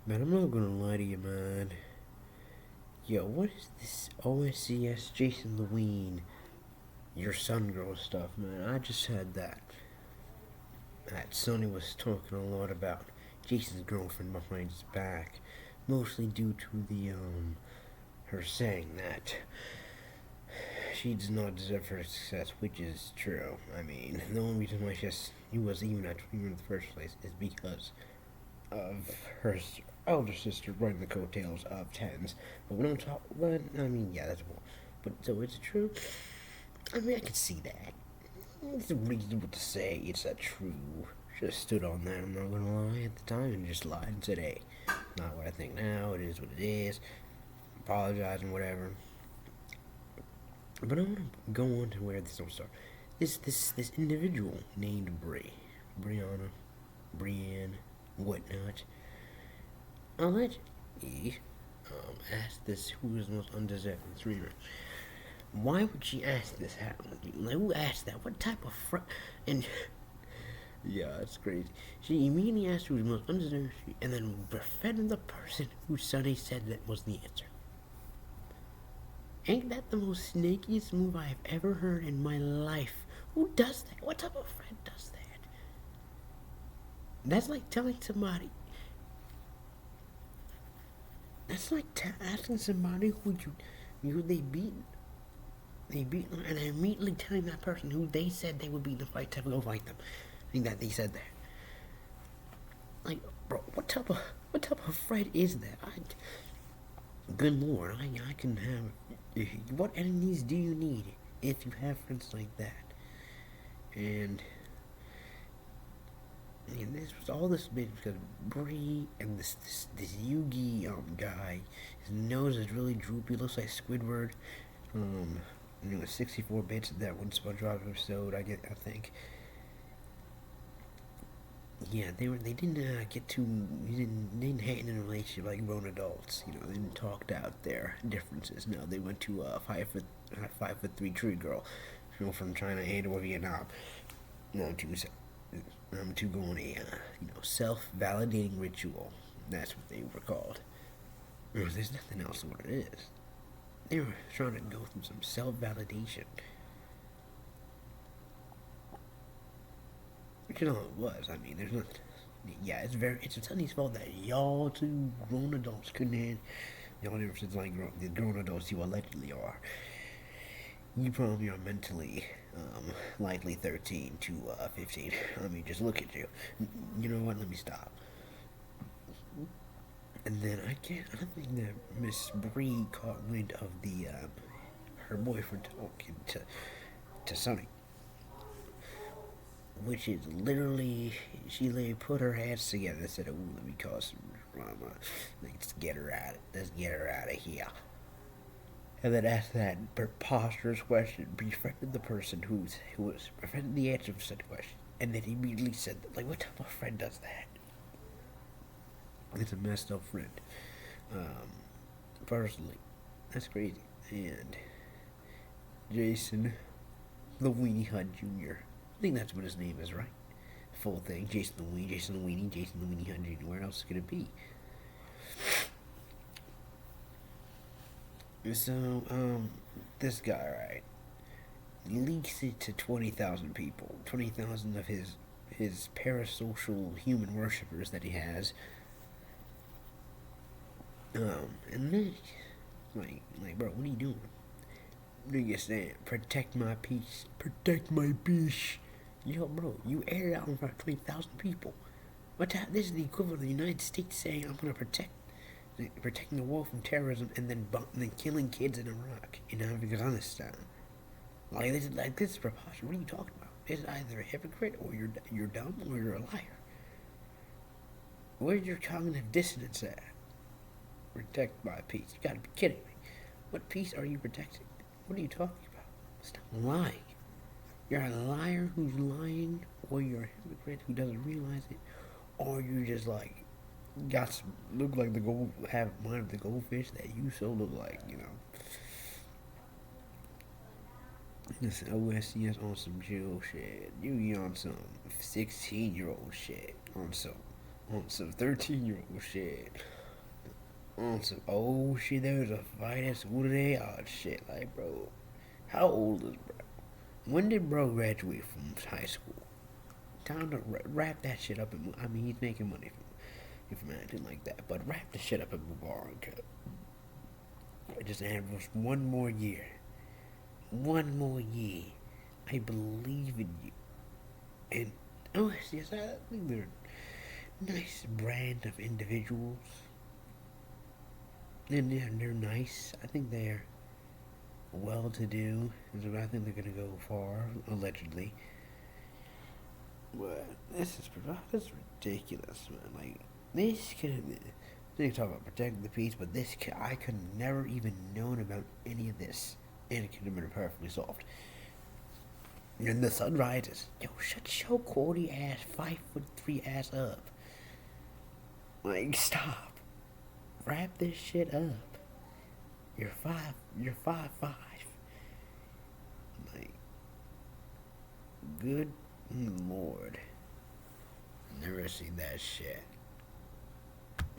Man, I'm not gonna lie to you, man. Yo, what is this OSCS Jason Lewine, your son girl stuff, man? I just heard that Sonny was talking a lot about Jason's girlfriend behind his back, mostly due to the her saying that she does not deserve her success, which is true. I mean, the only reason why he was even at Dreamer in the first place is because of her elder sister running the coattails of Tens. But we don't talk. But I mean, yeah, that's more. But so it's true. I mean, I can see that. It's reasonable to say it's a true. Should have stood on that. I'm not gonna lie at the time and just lied and said, "Hey, not what I think now. It is what it is." Apologize and whatever. But I want to go on to where this all started. This individual named Brianna, Brienne, whatnot, allegedly asked this who was the most undeserving streamer. Why would she ask this happen? Like, who asked that? What type of and yeah, it's crazy. She immediately asked who was the most undeserving, and then befriended the person who Sonny said that was the answer. Ain't that the most snakiest move I have ever heard in my life? Who does that? What type of friend does that? That's like telling somebody. That's like asking somebody who they beat, and immediately telling that person who they said they would beat in the fight to go fight them. I think that they said that. Like, bro, what type of friend is that? Good lord, I can have. What enemies do you need if you have friends like that? And this was all this bit because Bree and this Yugi guy, his nose is really droopy, looks like Squidward. It was 64 bits of that one SpongeBob episode. I think. Yeah, they didn't get too they didn't hate in a relationship like grown adults. They didn't talk out their differences. No, they went to 5'3" tree girl, from China and or Vietnam. To go on a self-validating ritual. That's what they were called. There's nothing else to what it is. They were trying to go through some self-validation. Which is all it was. I mean, there's nothing. Yeah, it's Sonny's fault that y'all two grown adults couldn't have. Y'all never since like the grown adults you allegedly are. You probably are mentally, likely 13 to 15. I mean, just look at you. You know what? Let me stop. And then I think that Miss Bree caught wind of the her boyfriend talking to Sonny, which is literally she put her hands together and said, "Ooh, let me cause some drama. Let's get her out of here." And then asked that preposterous question, befriended the person who was befriended the answer for said question, and then immediately said, "Like, what type of friend does that?" It's a messed up friend. Personally, that's crazy. And Jason, the Weenie Hunt Jr. I think that's what his name is, right? Full thing. Jason the Weenie, Jason the Weenie Hunt Jr. Where else could it be? So, this guy, right, leaks it to 20,000 people. 20,000 of his parasocial human worshippers that he has. And then, like, bro, what are you doing? What are you saying? Protect my peace. Protect my peace. Yo, bro, you aired out in front of 20,000 people. This is the equivalent of the United States saying, "I'm gonna protecting the world from terrorism," and then killing kids in Iraq, in Afghanistan. Like this is preposterous. What are you talking about? It's either a hypocrite or you're dumb or you're a liar. Where's your cognitive dissonance at? Protect my peace. You gotta be kidding me. What peace are you protecting? What are you talking about? Stop lying. You're a liar who's lying, or you're a hypocrite who doesn't realize it, or you just like look like have mind of the goldfish that you so look like, This OSCS on some Jill shit. You on some 16-year-old shit. On some On some 13-year-old shit. On some old shit, there was a fight at school today. Oh shit, like bro, how old is bro? When did bro graduate from high school? Time to wrap that shit up. And I mean, he's making money from acting like that, but wrap the shit up and move on. Just add one more year. One more year. I believe in you. And oh yes, I think they're a nice brand of individuals. And yeah, they're nice. I think they're well-to-do. I think they're gonna go far, allegedly. But this is ridiculous, man. Like this could. They talk about protecting the peace, but I could have never even known about any of this, and it could have been perfectly solved. And the sun rises. Yo, shut your quality ass 5'3" ass up. Like, stop. Wrap this shit up. You're 5'5". Like, good Lord. Never seen that shit.